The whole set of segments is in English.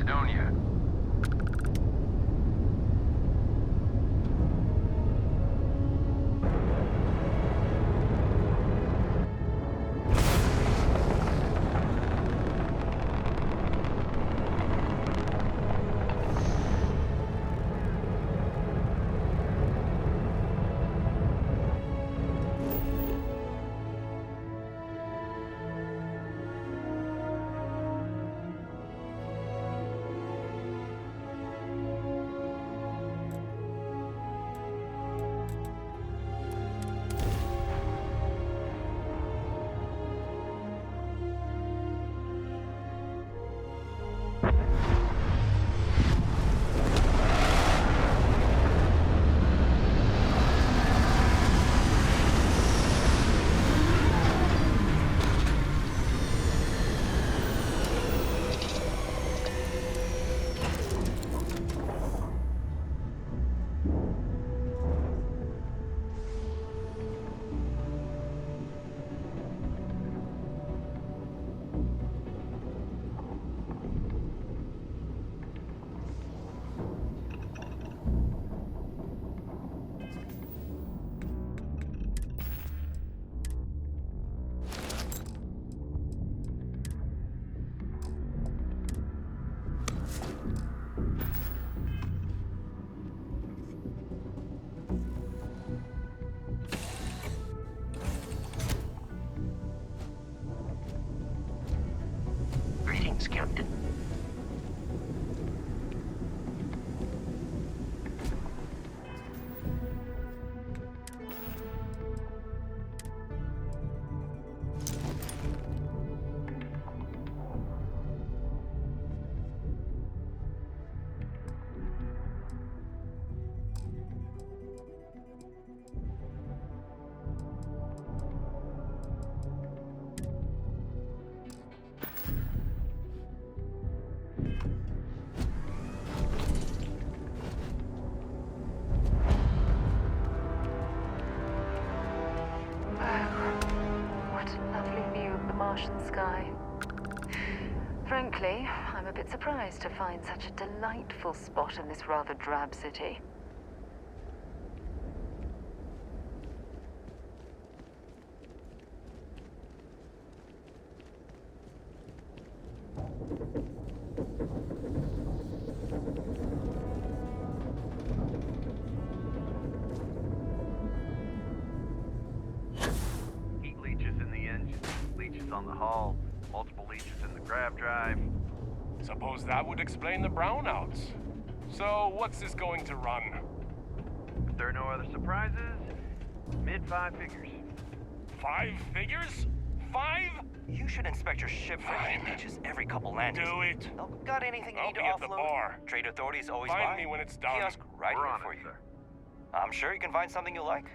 Sidonia. Greetings, Captain. Martian sky. Frankly, I'm a bit surprised to find such a delightful spot in this rather drab city. Heat leeches in the engine, leeches on the hull, multiple leeches in the grav drive. Suppose that would explain the brownouts. So, what's this going to run? If there are no other surprises, mid-five figures. 5 figures? 5? You should inspect your ship for heat leeches every couple landings. Do it. Oh, got anything you I'll need to be at the offload? bar. Trade authorities always Find buy. me when it's done. Kiosk right We're here on for it, you. sir. I'm sure you can find something you like.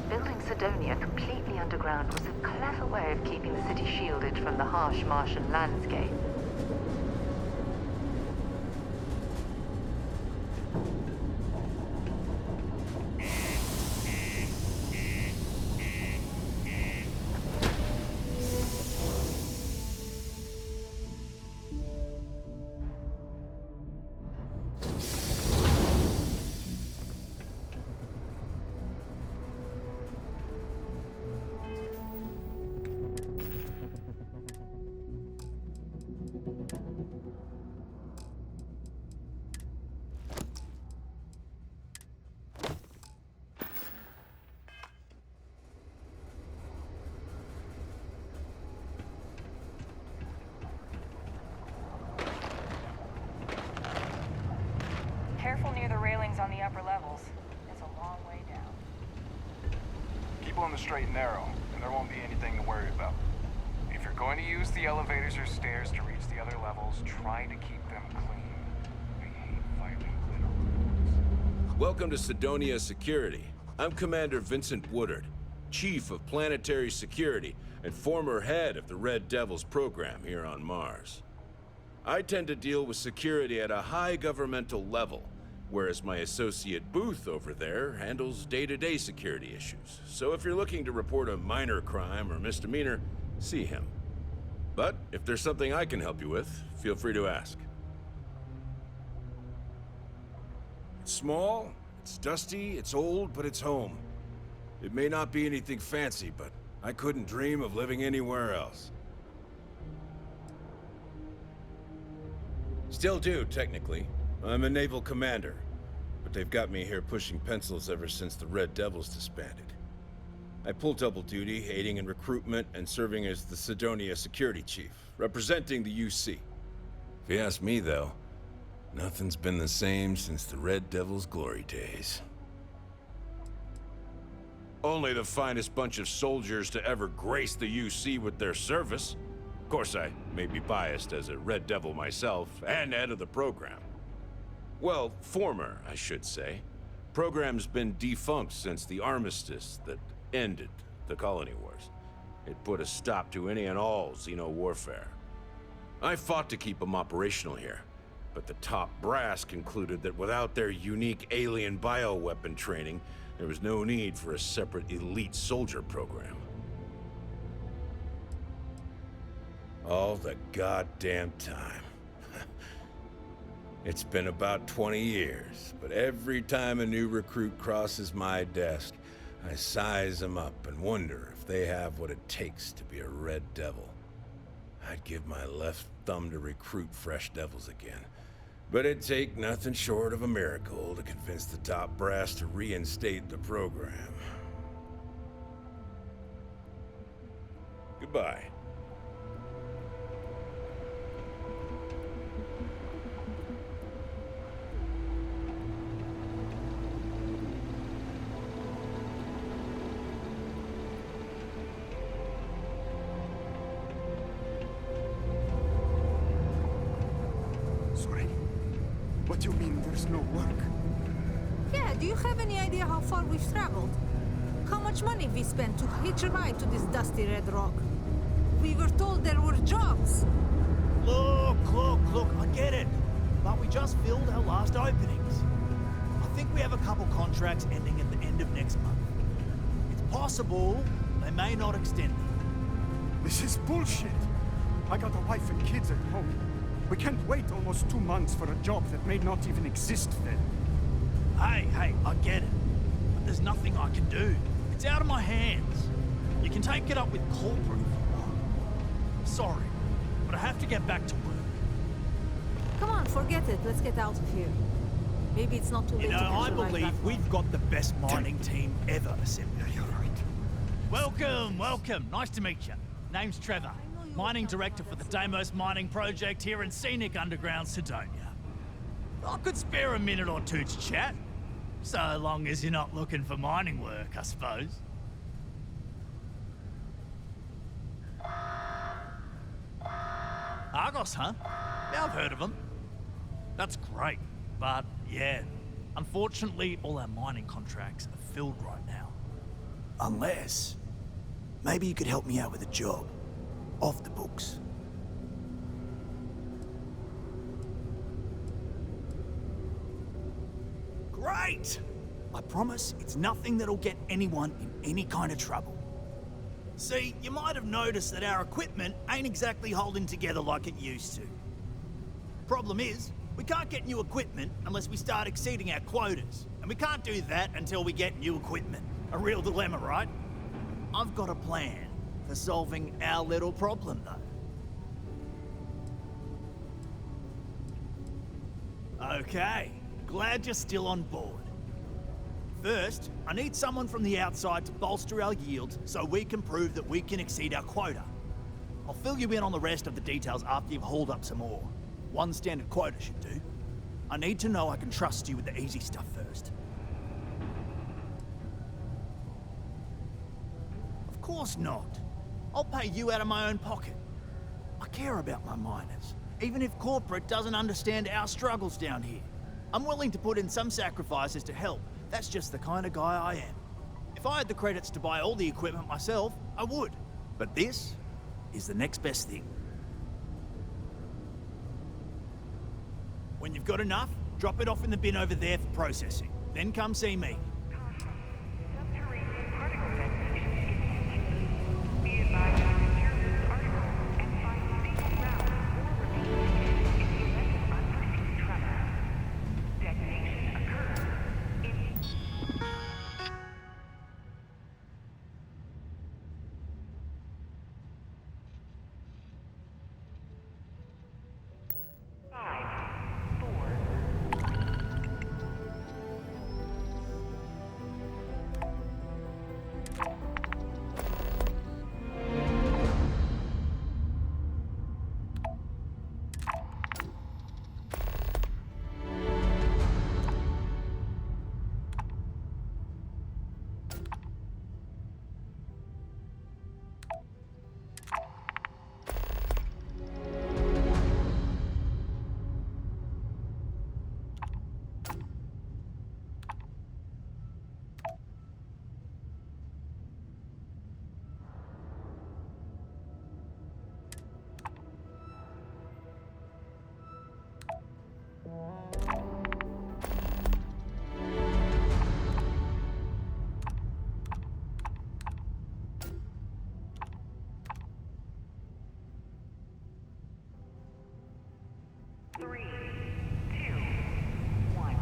Building Sidonia completely underground was a clever way of keeping the city shielded from the harsh Martian landscape. people on the straight and narrow, and there won't be anything to worry about. If you're going to use the elevators or stairs to reach the other levels, try to keep them clean. I hate fighting glitter. Welcome to Sidonia Security. I'm Commander Vincent Woodard, Chief of Planetary Security and former head of the Red Devils program here on Mars. I tend to deal with security at a high governmental level, whereas my associate Booth over there handles day-to-day security issues. So if you're looking to report a minor crime or misdemeanor, see him. But if there's something I can help you with, feel free to ask. It's small, it's dusty, it's old, but it's home. It may not be anything fancy, but I couldn't dream of living anywhere else. Still do, technically. I'm a naval commander, but they've got me here pushing pencils ever since the Red Devils disbanded. I pull double duty, aiding in recruitment and serving as the Sidonia Security Chief, representing the UC. If you ask me, though, nothing's been the same since the Red Devils' glory days. Only the finest bunch of soldiers to ever grace the UC with their service. Of course, I may be biased as a Red Devil myself, and head of the program. Well, former, I should say. Program's been defunct since the armistice that ended the colony wars. It put a stop to any and all Xeno warfare. I fought to keep them operational here, but the top brass concluded that without their unique alien bioweapon training, there was no need for a separate elite soldier program. All the goddamn time. It's been about 20 years, but every time a new recruit crosses my desk, I size them up and wonder if they have what it takes to be a Red Devil. I'd give my left thumb to recruit fresh devils again, but it'd take nothing short of a miracle to convince the top brass to reinstate the program. Goodbye. What do you mean there's no work? Yeah, do you have any idea how far we've traveled? How much money we spent to hitch a ride to this dusty red rock? We were told there were jobs. Look, I get it. But we just filled our last openings. I think we have a couple contracts ending at the end of next month. It's possible they may not extend them. This is bullshit. I got a wife and kids at home. We can't wait almost 2 months for a job that may not even exist then. Hey, I get it. But there's nothing I can do. It's out of my hands. You can take it up with corporate if you want. Sorry, but I have to get back to work. Come on, forget it. Let's get out of here. Maybe it's not too late to catch I a ride believe back home. we've got the best mining team ever assembled. Yeah, you're right. Welcome. Nice to meet you. Name's Trevor. Mining Director for the Deimos Mining Project here in scenic underground Sidonia. I could spare a minute or two to chat. So long as you're not looking for mining work, I suppose. Argos, huh? Yeah, I've heard of them. That's great, but yeah, unfortunately all our mining contracts are filled right now. Unless, maybe you could help me out with a job. Off the books. Great! I promise it's nothing that'll get anyone in any kind of trouble. See, you might have noticed that our equipment ain't exactly holding together like it used to. Problem is, we can't get new equipment unless we start exceeding our quotas. And we can't do that until we get new equipment. A real dilemma, right? I've got a plan for solving our little problem, though. Okay, glad you're still on board. First, I need someone from the outside to bolster our yield so we can prove that we can exceed our quota. I'll fill you in on the rest of the details after you've hauled up some more. One standard quota should do. I need to know I can trust you with the easy stuff first. course not. I'll pay you out of my own pocket. I care about my miners, even if corporate doesn't understand our struggles down here. I'm willing to put in some sacrifices to help. That's just the kind of guy I am. If I had the credits to buy all the equipment myself, I would. But this is the next best thing. When you've got enough, drop it off in the bin over there for processing. Then come see me. Subterranean particle detonation. Be advised to secure this article and find single rounds or repeat in the event of unforeseen tremor. Detonation occurs in 5, 4. Three, two, one.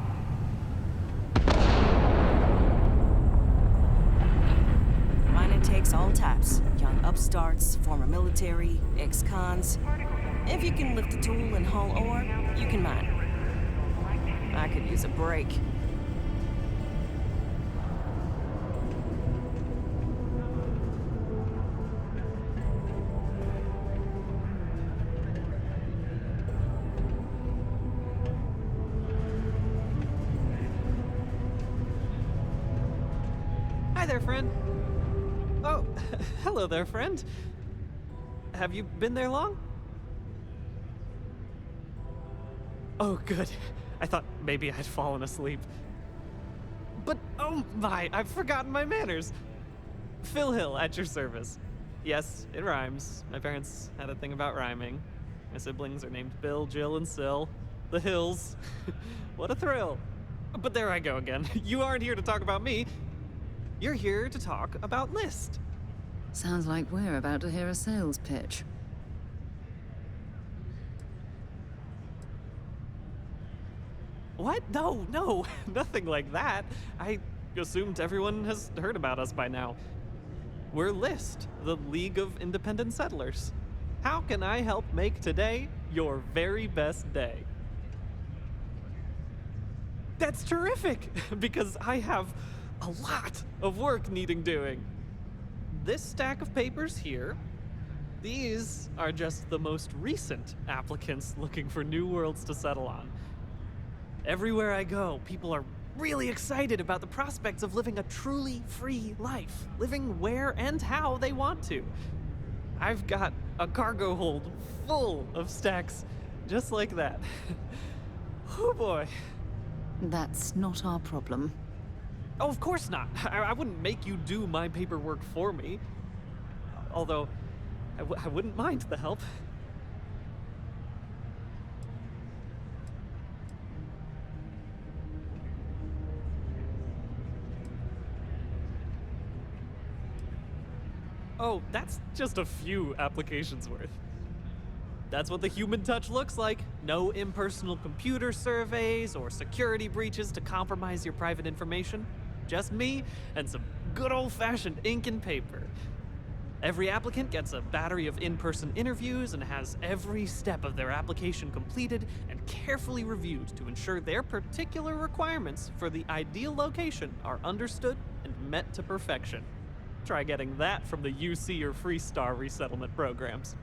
Mining takes all types. Young upstarts, former military, ex-cons. If you can lift a tool and haul ore, you can mine. I could use a break. Hi there, friend. Oh, hello there, friend. Have you been there long? Oh, good. I thought maybe I'd fallen asleep. But, oh my, I've forgotten my manners. Phil Hill, at your service. Yes, it rhymes. My parents had a thing about rhyming. My siblings are named Bill, Jill, and Sil. The Hills. What a thrill. But there I go again. You aren't here to talk about me. You're here to talk about List. Sounds like we're about to hear a sales pitch. What? No, nothing like that. I assumed everyone has heard about us by now. We're List, the League of Independent Settlers. How can I help make today your very best day? That's terrific, because I have a lot of work needing doing. This stack of papers here, these are just the most recent applicants looking for new worlds to settle on. Everywhere I go, people are really excited about the prospects of living a truly free life, living where and how they want to. I've got a cargo hold full of stacks just like that. Oh boy. That's not our problem. Oh, of course not. I wouldn't make you do my paperwork for me. Although, I wouldn't mind the help. Oh, that's just a few applications worth. That's what the human touch looks like. No impersonal computer surveys or security breaches to compromise your private information. Just me and some good old-fashioned ink and paper. Every applicant gets a battery of in-person interviews and has every step of their application completed and carefully reviewed to ensure their particular requirements for the ideal location are understood and met to perfection. Try getting that from the UC or Freestar resettlement programs.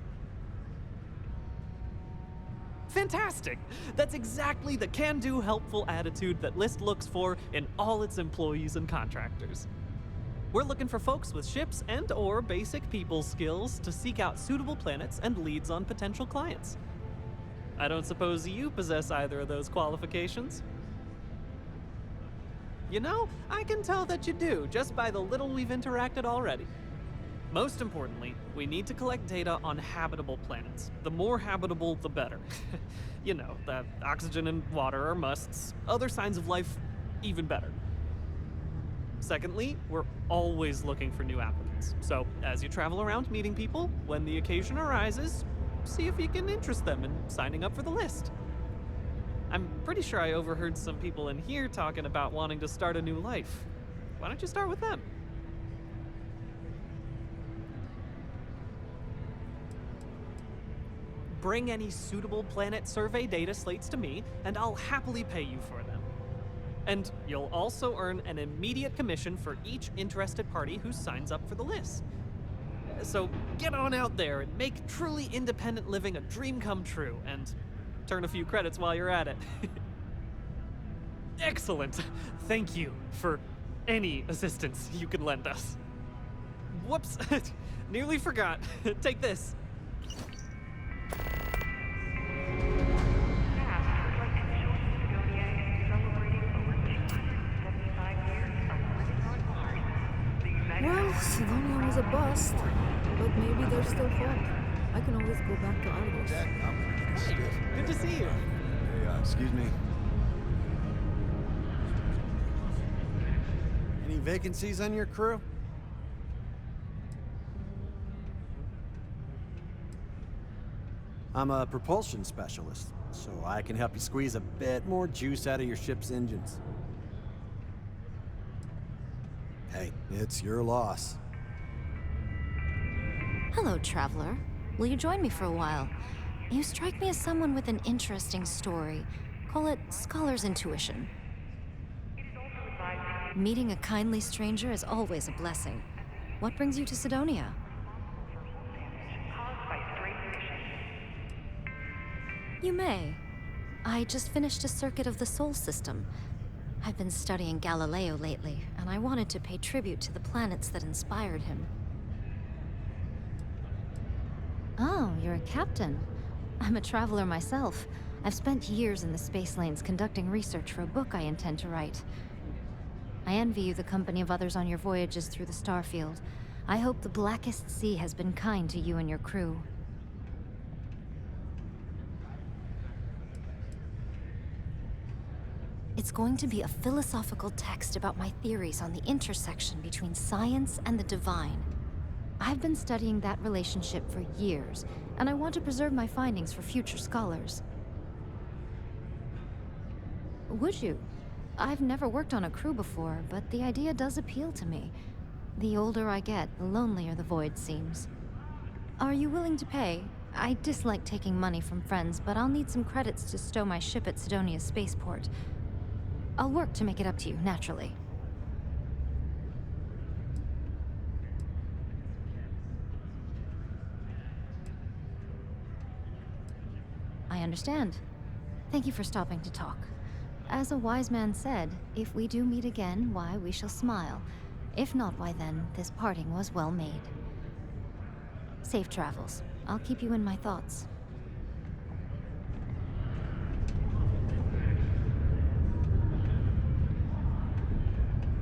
Fantastic! That's exactly the can-do, helpful attitude that List looks for in all its employees and contractors. We're looking for folks with ships and/or basic people skills to seek out suitable planets and leads on potential clients. I don't suppose you possess either of those qualifications? You know, I can tell that you do, just by the little we've interacted already. Most importantly, we need to collect data on habitable planets. The more habitable, the better. You know, the oxygen and water are musts. Other signs of life, even better. Secondly, we're always looking for new applicants. So, as you travel around meeting people, when the occasion arises, see if you can interest them in signing up for the list. I'm pretty sure I overheard some people in here talking about wanting to start a new life. Why don't you start with them? Bring any suitable planet survey data slates to me, and I'll happily pay you for them. And you'll also earn an immediate commission for each interested party who signs up for the list. So get on out there and make truly independent living a dream come true, and turn a few credits while you're at it. Excellent. Thank you for any assistance you can lend us. Whoops. Nearly forgot. Take this. Well, Sidonia was a bust, but maybe there's still hope. I can always go back to Argos. Good to see you. Hey, excuse me. Any vacancies on your crew? I'm a propulsion specialist, so I can help you squeeze a bit more juice out of your ship's engines. Hey, it's your loss. Hello, traveler. Will you join me for a while? You strike me as someone with an interesting story. Call it scholar's intuition. Meeting a kindly stranger is always a blessing. What brings you to Sidonia? You may. I just finished a circuit of the Sol system. I've been studying Galileo lately, and I wanted to pay tribute to the planets that inspired him. Oh, you're a captain. I'm a traveler myself. I've spent years in the space lanes conducting research for a book I intend to write. I envy you the company of others on your voyages through the Starfield. I hope the blackest sea has been kind to you and your crew. It's going to be a philosophical text about my theories on the intersection between science and the divine. I've been studying that relationship for years, and I want to preserve my findings for future scholars. Would you? I've never worked on a crew before, but the idea does appeal to me. The older I get, the lonelier the void seems. Are you willing to pay? I dislike taking money from friends, but I'll need some credits to stow my ship at Sidonia's spaceport. I'll work to make it up to you, naturally. I understand. Thank you for stopping to talk. As a wise man said, if we do meet again, why, we shall smile. If not, why then, this parting was well made. Safe travels. I'll keep you in my thoughts.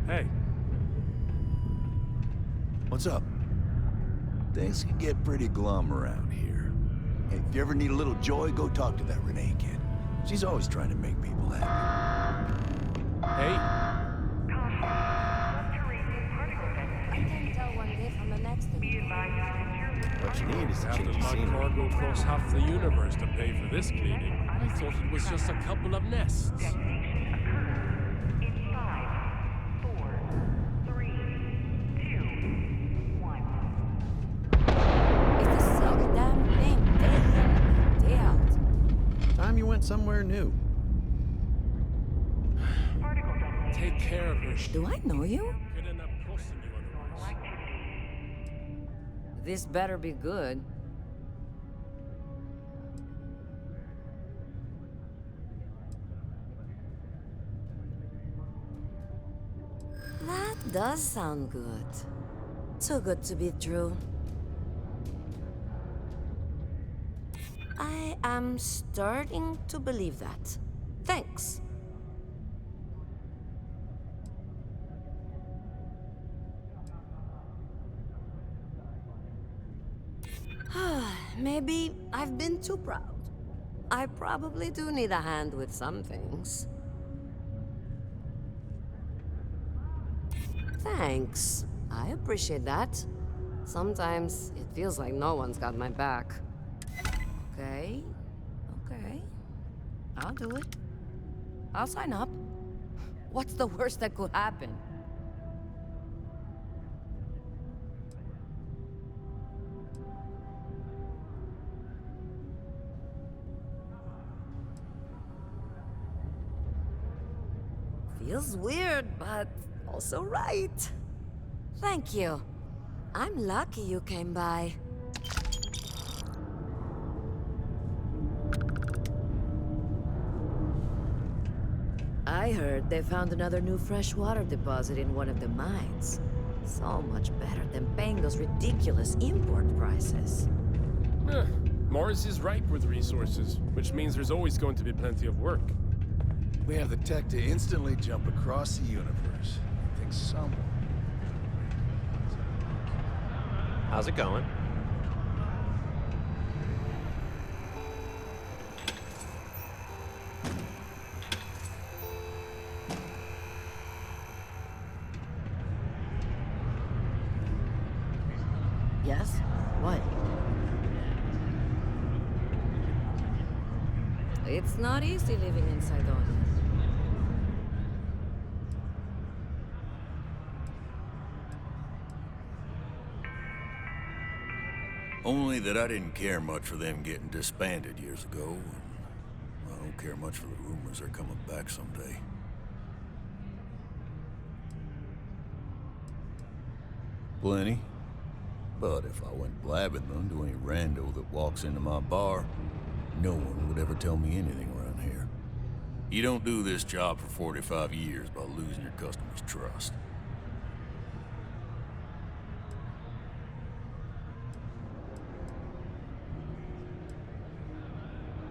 Hey. What's up? Things can get pretty glum around here. Hey, if you ever need a little joy, go talk to that Renee kid. She's always trying to make people happy. Hey. I can tell one day from the next. What you need is a Have change to of lug scenery. cargo across half the universe to pay for this cleaning. I thought it was just a couple of nests. Time you went somewhere new. Take care of her. Do I know you? Could end up costing you otherwise. This better be good. That does sound good. Too good to be true. I am starting to believe that. Thanks. Maybe I've been too proud. I probably do need a hand with some things. Thanks. I appreciate that. Sometimes it feels like no one's got my back. Okay. I'll do it. I'll sign up. What's the worst that could happen? Feels weird, but also right. Thank you. I'm lucky you came by. I heard they found another new freshwater deposit in one of the mines. So much better than paying those ridiculous import prices. Mars is ripe with resources, which means there's always going to be plenty of work. We have the tech to instantly jump across the universe. I think someone... How's it going? Yes? What? It's not easy living in Cydonia. Only that I didn't care much for them getting disbanded years ago, and I don't care much for the rumors they're coming back someday. Plenty. But if I went blabbing them to any rando that walks into my bar, no one would ever tell me anything around here. You don't do this job for 45 years by losing your customers' trust.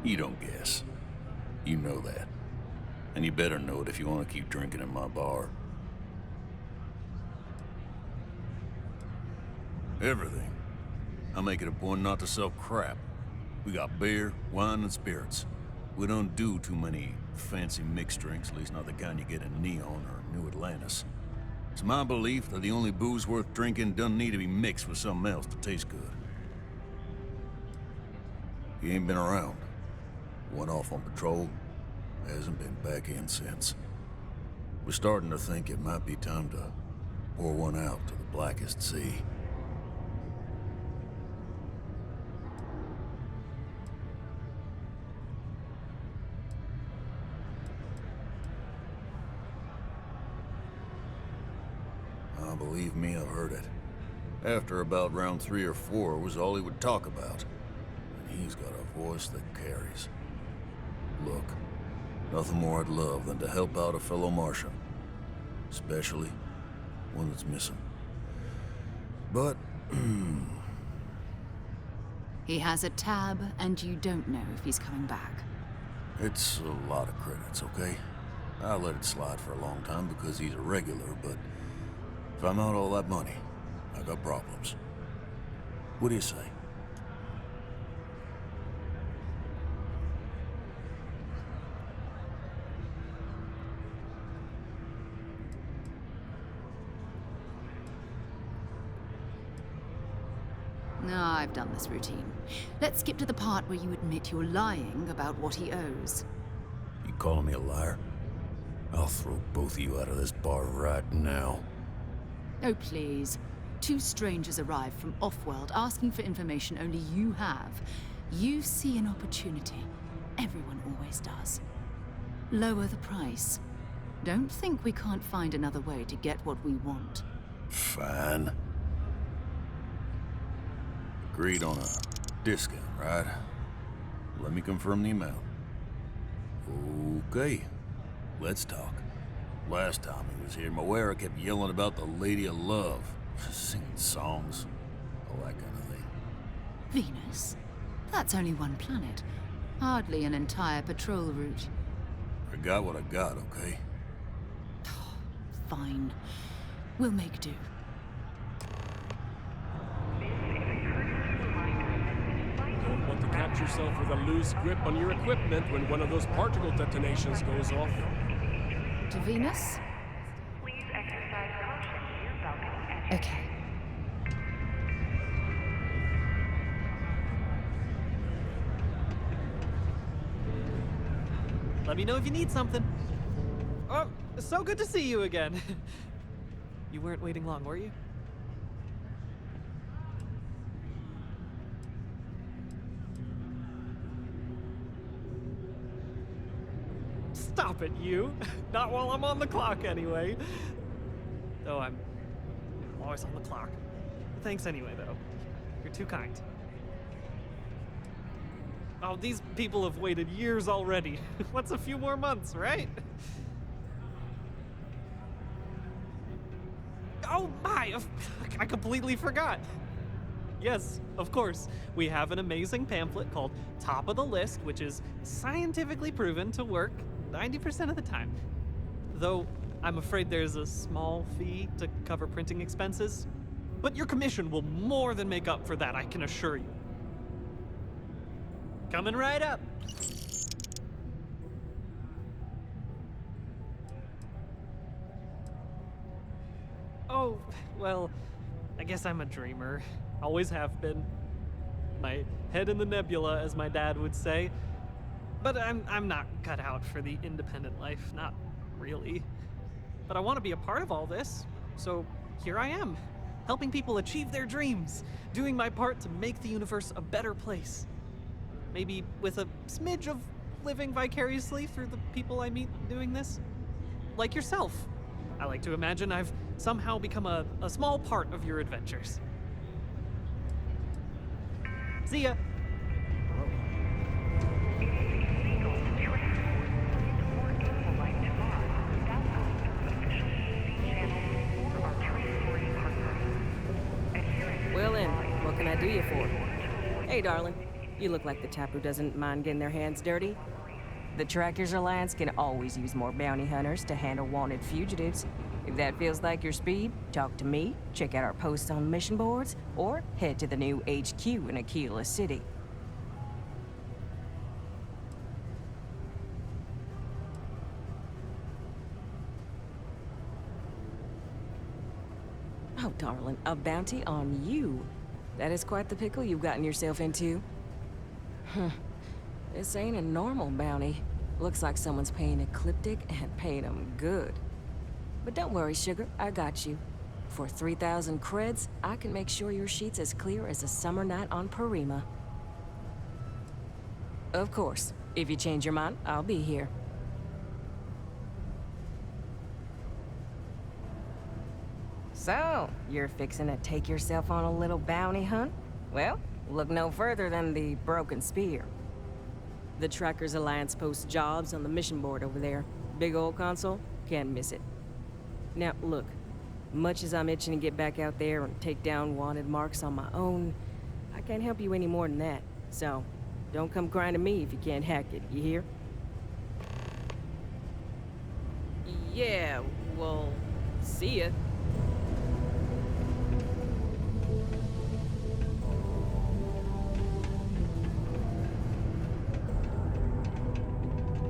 You don't guess. You know that. And you better know it if you want to keep drinking in my bar. Everything. I make it a point not to sell crap. We got beer, wine, and spirits. We don't do too many fancy mixed drinks, at least not the kind you get in Neon or New Atlantis. It's my belief that the only booze worth drinking doesn't need to be mixed with something else to taste good. He ain't been around. Went off on patrol, hasn't been back in since. We're starting to think it might be time to pour one out to the blackest sea. Believe me, I've heard it. After about round 3 or 4 was all he would talk about. And he's got a voice that carries. Look, nothing more I'd love than to help out a fellow Martian. Especially one that's missing. But, He has a tab, and you don't know if he's coming back. it's a lot of credits, okay? I let it slide for a long time because he's a regular, but if I'm out all that money, I got problems. What do you say? No, I've done this routine. Let's skip to the part where you admit you're lying about what he owes. You calling me a liar? I'll throw both of you out of this bar right now. Oh, please. 2 strangers arrive from off-world asking for information only you have. You see an opportunity. Everyone always does. Lower the price. Don't think we can't find another way to get what we want. Fine. Agreed on a discount, right? Let me confirm the amount. Okay, let's talk. Last time he was here, Moera kept yelling about the Lady of Love, singing songs, all that kind of thing. Venus? That's only one planet. Hardly an entire patrol route. I got what I got, okay? Fine. We'll make do. Don't want to catch yourself with a loose grip on your equipment when one of those particle detonations goes off. To Venus? Okay. Let me know if you need something. Oh, so good to see you again. You weren't waiting long, were you? Stop it, you. Not while I'm on the clock, anyway. Though I'm always on the clock. Thanks anyway, though. You're too kind. Oh, these people have waited years already. What's a few more months, right? Oh my! I completely forgot. Yes, of course. We have an amazing pamphlet called Top of the List, which is scientifically proven to work 90% of the time. Though, I'm afraid there's a small fee to cover printing expenses. But your commission will more than make up for that, I can assure you. Coming right up. Oh, well, I guess I'm a dreamer. Always have been. My head in the nebula, as my dad would say. But I'm not cut out for the independent life, not really. But I want to be a part of all this, so here I am, helping people achieve their dreams, doing my part to make the universe a better place. Maybe with a smidge of living vicariously through the people I meet doing this. Like yourself. I like to imagine I've somehow become a small part of your adventures. See ya. Well then, what can I do you for? Hey, darling. You look like the type who doesn't mind getting their hands dirty. The Trackers Alliance can always use more bounty hunters to handle wanted fugitives. If that feels like your speed, talk to me, check out our posts on mission boards, or head to the new HQ in Aquila City. Oh, darling, a bounty on you. That is quite the pickle you've gotten yourself into. This ain't a normal bounty. Looks like someone's paying Ecliptic and paying them good. But don't worry, sugar, I got you. For 3,000 creds, I can make sure your sheet's as clear as a summer night on Parima. Of course, if you change your mind, I'll be here. So, you're fixing to take yourself on a little bounty hunt? Well, look no further than the Broken Spear. The Trackers Alliance posts jobs on the mission board over there. Big old console, can't miss it. Now, look, much as I'm itching to get back out there and take down wanted marks on my own, I can't help you any more than that. So, don't come crying to me if you can't hack it, you hear? Yeah, well, see ya.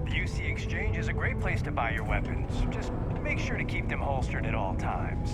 The UC Exchange is a great place to buy your weapons. Just make sure to keep them holstered at all times.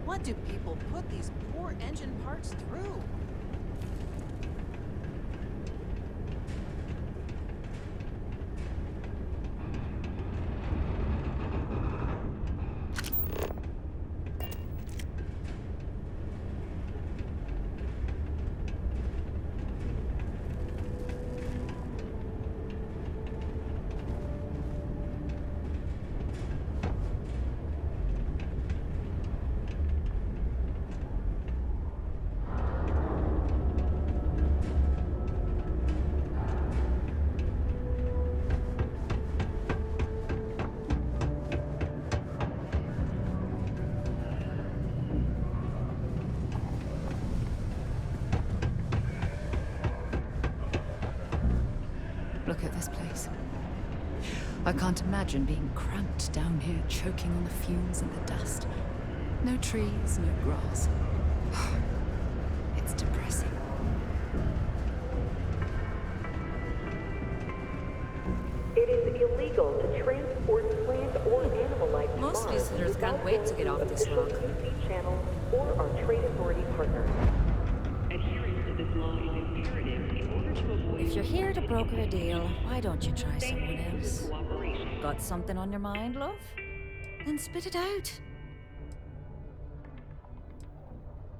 What do people put these poor engine parts through? Look at this place. I can't imagine being cramped down here, choking on the fumes and the dust. No trees, no grass. It's depressing. It is illegal to transport plant or animal life to Most Mars visitors can't wait to get off this official rock. UC channels or our trade authority partners. Adherence to this law is imperative in order to avoid... If you're here to broker a deal, why don't you try someone else? Got something on your mind, love? Then spit it out.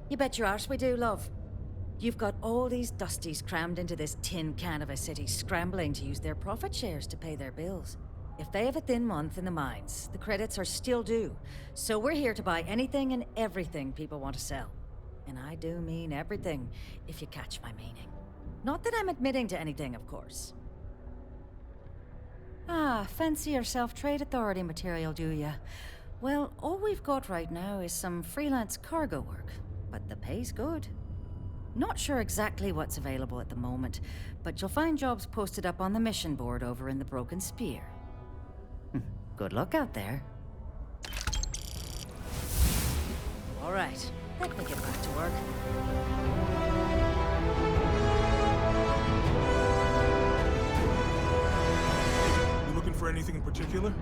You bet your arse we do, love. You've got all these dusties crammed into this tin can of a city, scrambling to use their profit shares to pay their bills. If they have a thin month in the mines, the credits are still due. So we're here to buy anything and everything people want to sell. And I do mean everything, if you catch my meaning. Not that I'm admitting to anything, of course. Ah, fancy yourself trade authority material, do ya? Well, all we've got right now is some freelance cargo work, but the pay's good. Not sure exactly what's available at the moment, but you'll find jobs posted up on the mission board over in the Broken Spear. Good luck out there. All right, let me get back to work. You looking for anything in particular?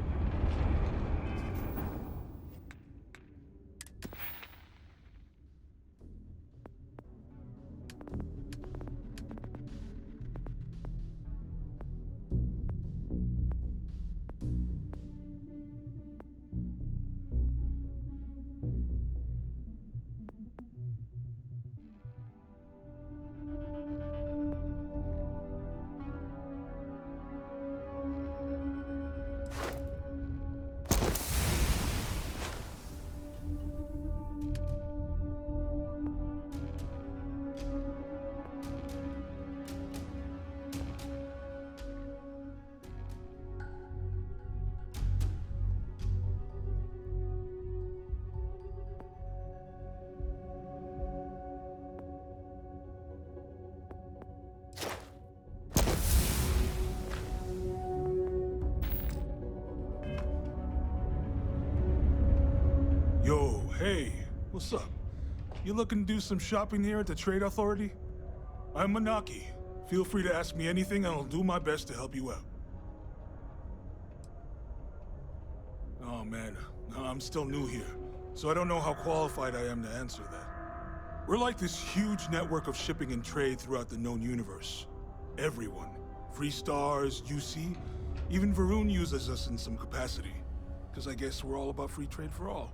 Yo, hey, what's up? You looking to do some shopping here at the Trade Authority? I'm Manaki. Feel free to ask me anything and I'll do my best to help you out. Oh man, I'm still new here, so I don't know how qualified I am to answer that. We're like this huge network of shipping and trade throughout the known universe. Everyone. Free Stars, UC, even Varun uses us in some capacity. Because I guess we're all about free trade for all.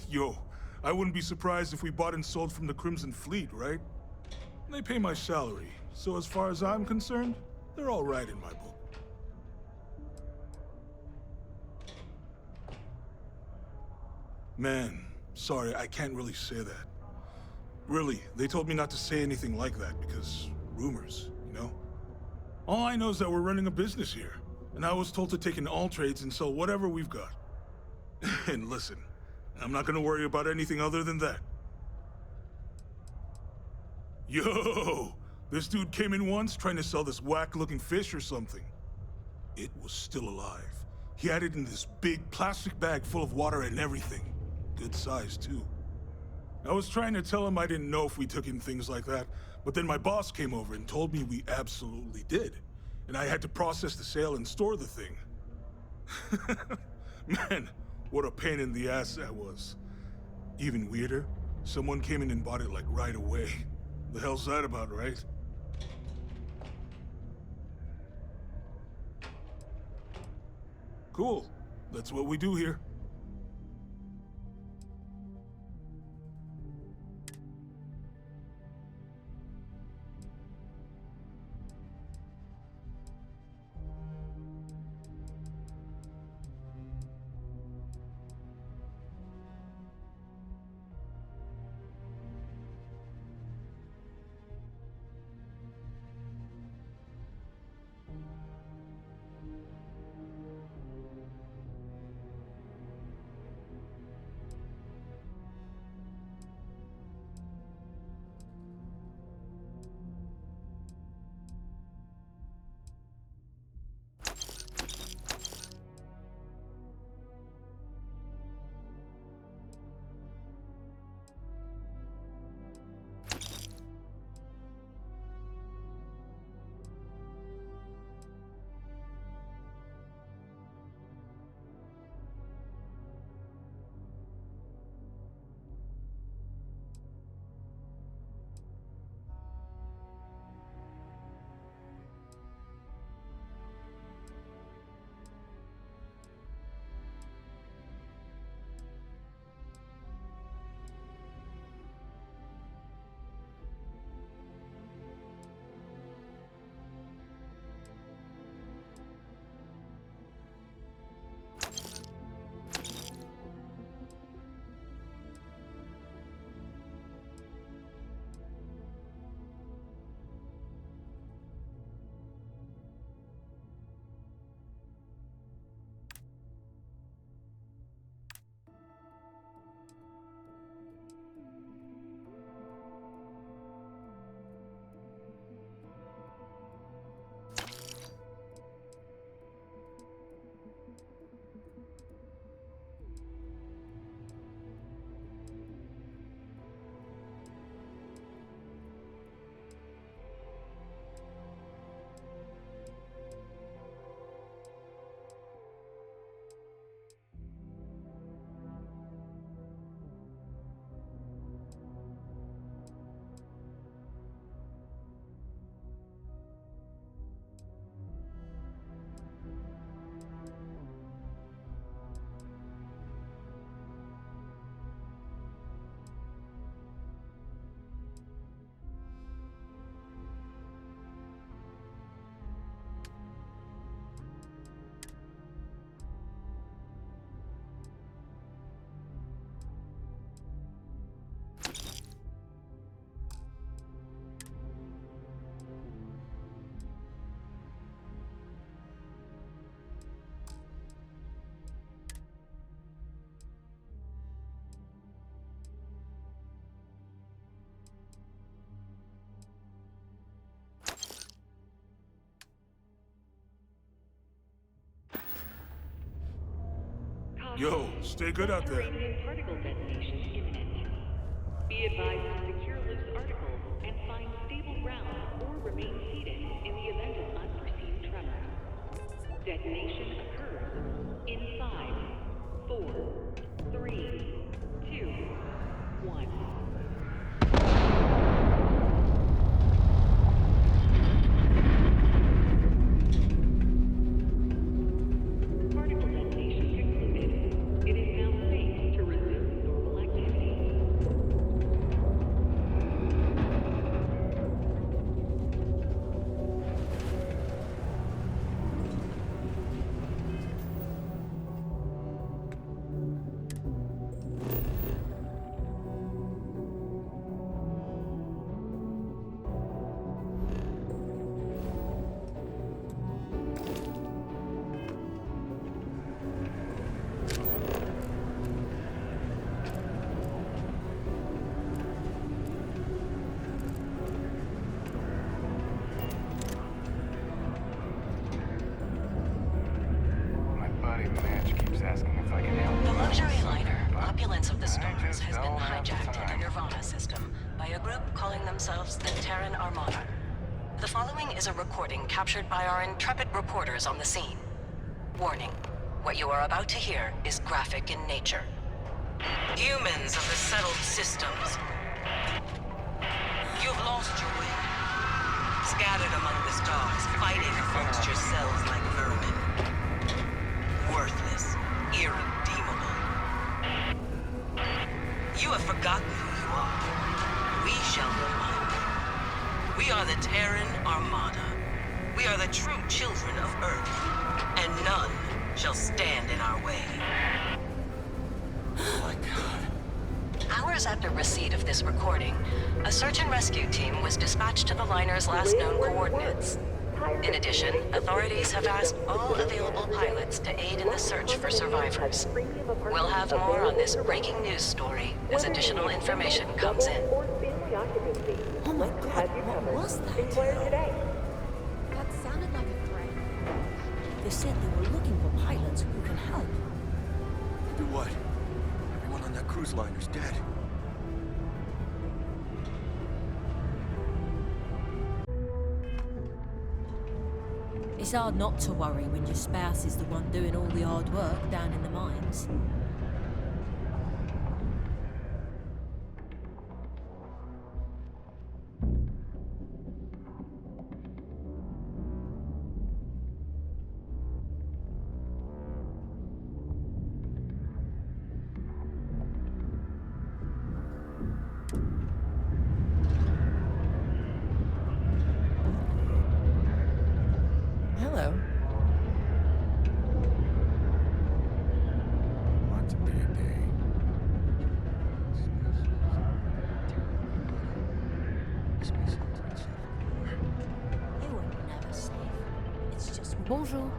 Yo, I wouldn't be surprised if we bought and sold from the Crimson Fleet, right? They pay my salary, so as far as I'm concerned, they're all right in my book. Man, sorry, I can't really say that. Really, they told me not to say anything like that because rumors, you know? All I know is that we're running a business here, and I was told to take in all trades and sell whatever we've got. And listen, I'm not gonna worry about anything other than that. Yo! This dude came in once trying to sell this whack-looking fish or something. It was still alive. He had it in this big plastic bag full of water and everything. Good size, too. I was trying to tell him I didn't know if we took in things like that, but then my boss came over and told me we absolutely did. And I had to process the sale and store the thing. Man, what a pain in the ass that was. Even weirder, someone came in and bought it like right away. The hell's that about, right? Cool. That's what we do here. Yo, stay good out there. Particle detonation imminent. Be advised to secure loose articles and find stable ground or remain seated in the event of unforeseen tremors. Detonation occurs in 5, 4, 3, 2, 1. Particle detonation concluded. It is now safe to resume normal activity. My buddy Mitch keeps asking if I can help. The him out luxury with liner, something, but Opulence of the I Stars, just has been don't have the hijacked in time. the Nirvana system by a group calling themselves the Terran Armada. The following is a recording captured by our intrepid reporters on the scene. Warning, what you are about to hear is graphic in nature. Humans of the settled systems, you've lost your way. Scattered among the stars, fighting amongst yourselves like vermin. Worthless, irredeemable. You have forgotten who you are. We shall remind you. We are the Terran Armada. We are the true children of Earth, and none shall stand in our way. Oh my God. Hours after receipt of this recording, a search and rescue team was dispatched to the liner's last known coordinates. In addition, authorities have asked all available pilots to aid in the search for survivors. We'll have more on this breaking news story as additional information comes in. Oh my god, what was that? That sounded like a threat. They said they were looking for pilots who can help. Do what? Everyone on that cruise liner's dead. It's hard not to worry when your spouse is the one doing all the hard work down in the mines. Hello. Want to be a day. You were never safe. It's just bonjour.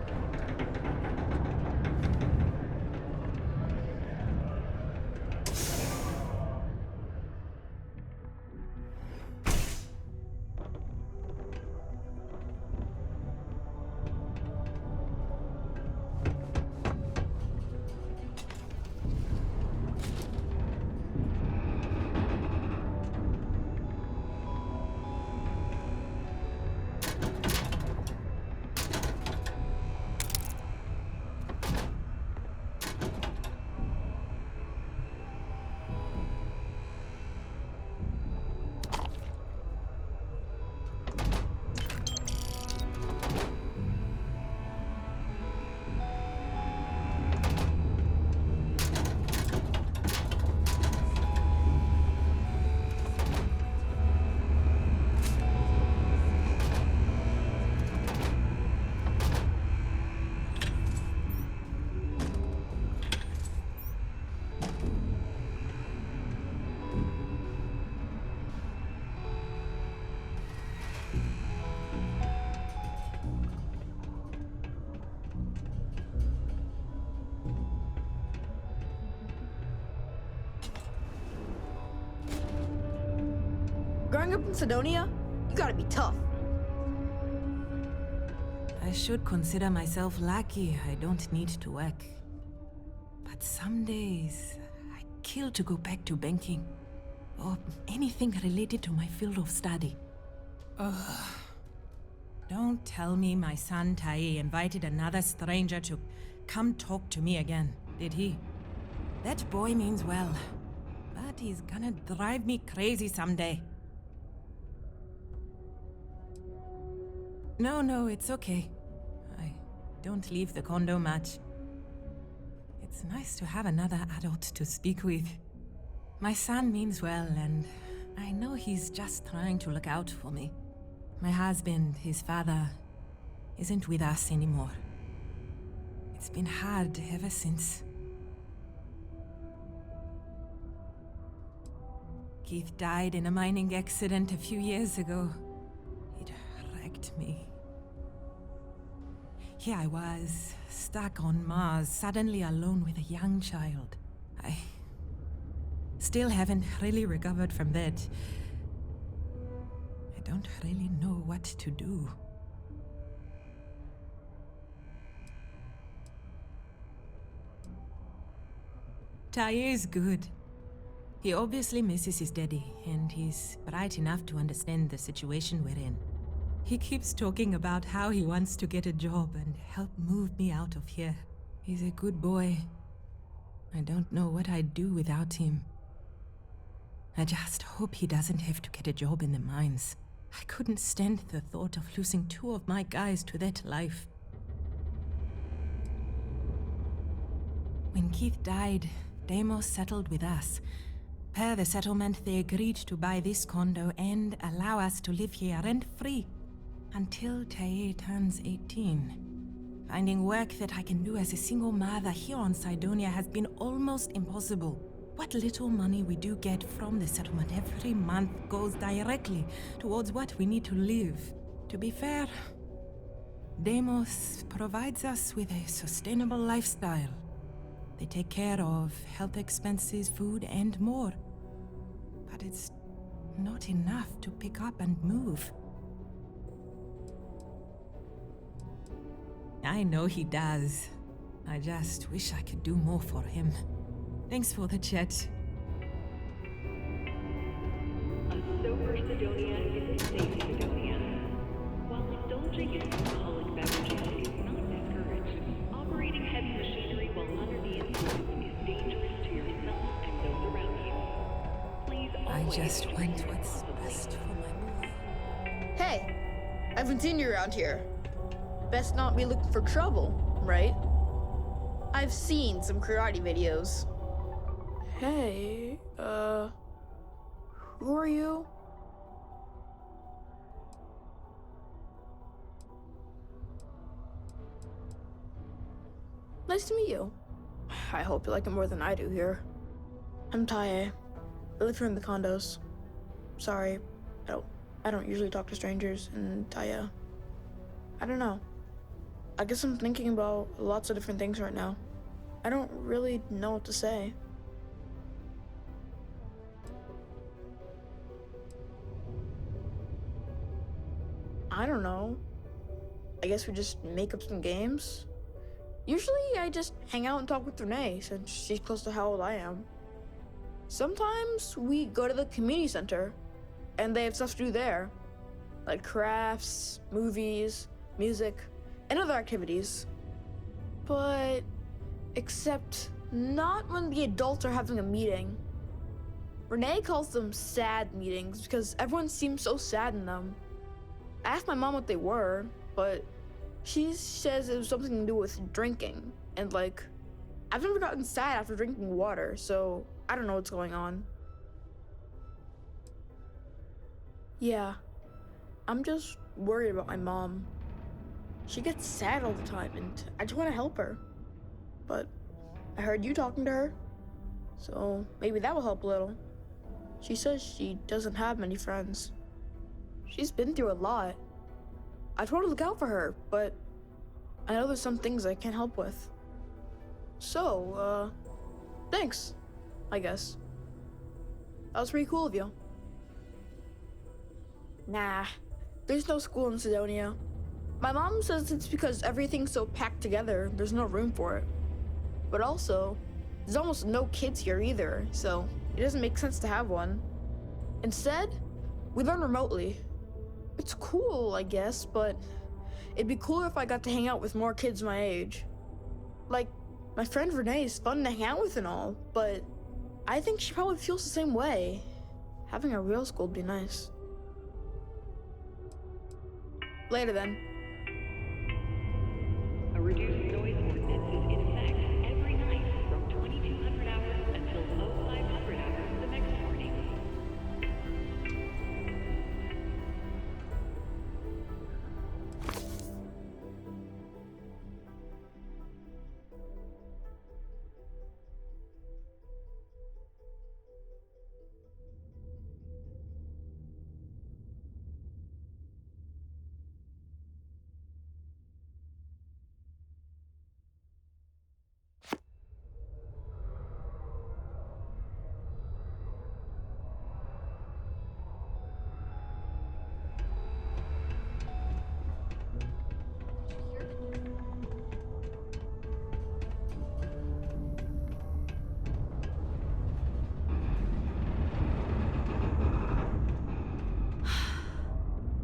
Growing up in Sidonia, you gotta be tough. I should consider myself lucky I don't need to work. But but some days I kill to go back to banking or anything related to my field of study. Ugh. Don't tell me my son Tai invited another stranger to come talk to me again, did he? That boy means well, but he's gonna drive me crazy someday. No, it's okay. I don't leave the condo much. It's nice to have another adult to speak with. My son means well, and I know he's just trying to look out for me. My husband, his father, isn't with us anymore. It's been hard ever since. Keith died in a mining accident a few years ago. It wrecked me. Here I was, stuck on Mars, suddenly alone with a young child. I still haven't really recovered from that. I don't really know what to do. Tai is good. He obviously misses his daddy, and he's bright enough to understand the situation we're in. He keeps talking about how he wants to get a job and help move me out of here. He's a good boy. I don't know what I'd do without him. I just hope he doesn't have to get a job in the mines. I couldn't stand the thought of losing 2 of my guys to that life. When Keith died, Deimos settled with us. Per the settlement, they agreed to buy this condo and allow us to live here rent-free until Tae turns 18. Finding work that I can do as a single mother here on Cydonia has been almost impossible. What little money we do get from the settlement every month goes directly towards what we need to live. To be fair, Deimos provides us with a sustainable lifestyle. They take care of health expenses, food, and more. But it's not enough to pick up and move. I know he does. I just wish I could do more for him. Thanks for the chat. A sober Cydonia is a safe Cydonia. While indulging in alcoholic beverages is not discouraged, operating heavy machinery while under the influence is dangerous to yourself and those around you. Please I always just drink want what's best for my boy. Hey, I haven't seen you around here. Best not be looking for trouble, right? I've seen some karate videos. Hey, who are you? Nice to meet you. I hope you like it more than I do here. I'm Tae. I live here in the condos. Sorry, I don't usually talk to strangers in Taya. I don't know. I guess I'm thinking about lots of different things right now. I don't really know what to say. I don't know. I guess we just make up some games. Usually I just hang out and talk with Renee since she's close to how old I am. Sometimes we go to the community center and they have stuff to do there, like crafts, movies, music, and other activities. But except not when the adults are having a meeting. Renee calls them sad meetings because everyone seems so sad in them. I asked my mom what they were, but she says it was something to do with drinking. And I've never gotten sad after drinking water, so I don't know what's going on. Yeah, I'm just worried about my mom. She gets sad all the time, and I just want to help her. But I heard you talking to her, so maybe that will help a little. She says she doesn't have many friends. She's been through a lot. I told her to look out for her, but I know there's some things I can't help with. So, thanks, I guess. That was pretty cool of you. Nah, there's no school in Cydonia. My mom says it's because everything's so packed together, there's no room for it. But also, There's almost no kids here either, so it doesn't make sense to have one. Instead, we learn remotely. It's cool, I guess, but it'd be cooler if I got to hang out with more kids my age. Like, my friend Renee is fun to hang out with and all, but I think she probably feels the same way. Having a real school would be nice. Later then. A reduced noise ordinance is in effect every night from 2200 hours until 0500 hours the next morning.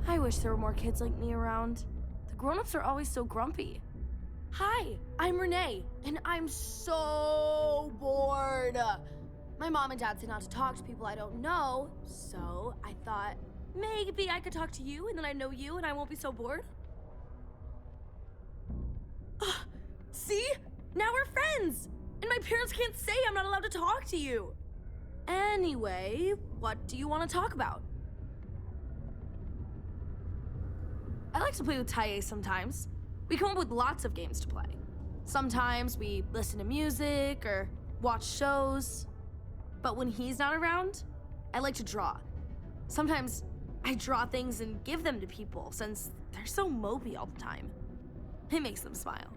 I wish there were more kids like me around. The grown-ups are always so grumpy. Hi, I'm Renee, and I'm so bored. My mom and dad say not to talk to people I don't know, so I thought maybe I could talk to you, and then I know you, and I won't be so bored. See? Now we're friends! And my parents can't say I'm not allowed to talk to you. Anyway, what do you want to talk about? I like to play with Taye sometimes. We come up with lots of games to play. Sometimes we listen to music or watch shows. But when he's not around, I like to draw. Sometimes I draw things and give them to people since they're so mopey all the time. It makes them smile.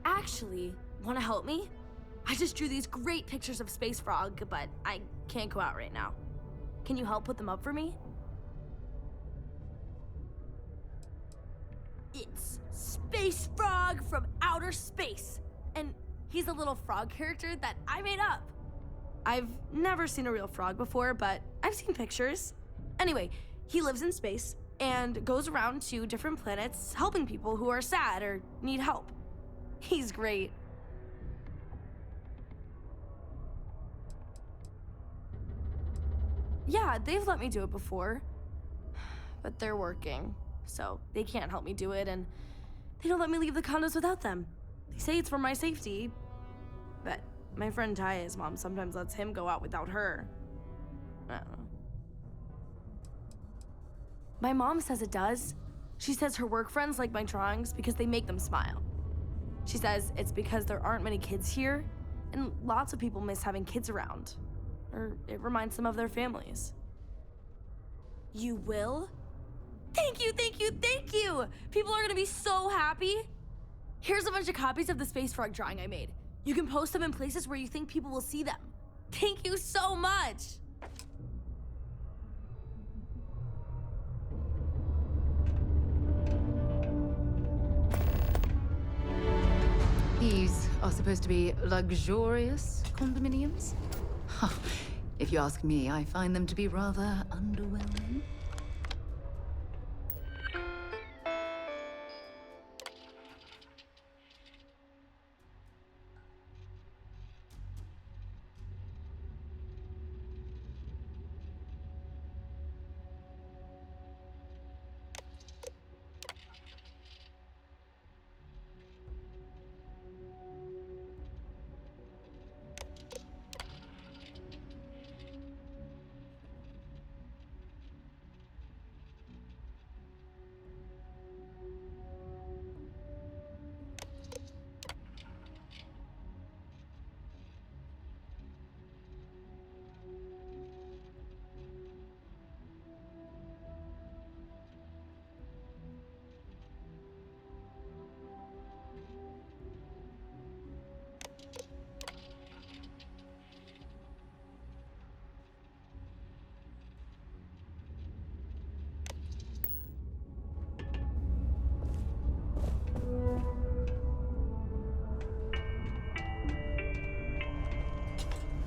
Actually, want to help me? I just drew these great pictures of Space Frog, but I can't go out right now. Can you help put them up for me? It's Space Frog from outer space, and he's a little frog character that I made up. I've never seen a real frog before, but I've seen pictures. Anyway, he lives in space and goes around to different planets helping people who are sad or need help. He's great. Yeah, they've let me do it before, but they're working, so they can't help me do it, and they don't let me leave the condos without them. They say it's for my safety, but my friend Taya's mom sometimes lets him go out without her. I don't know. My mom says it does. She says her work friends like my drawings because they make them smile. She says it's because there aren't many kids here, and lots of people miss having kids around, or it reminds them of their families. You will? Thank you, thank you, thank you! People are gonna be so happy. Here's a bunch of copies of the Space Frog drawing I made. You can post them in places where you think people will see them. Thank you so much! These are supposed to be luxurious condominiums? If you ask me, I find them to be rather underwhelming.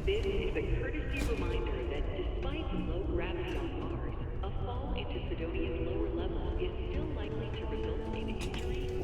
This is a courtesy reminder that despite the low gravity on Mars, a fall into Sidonia's lower levels is still likely to result in injury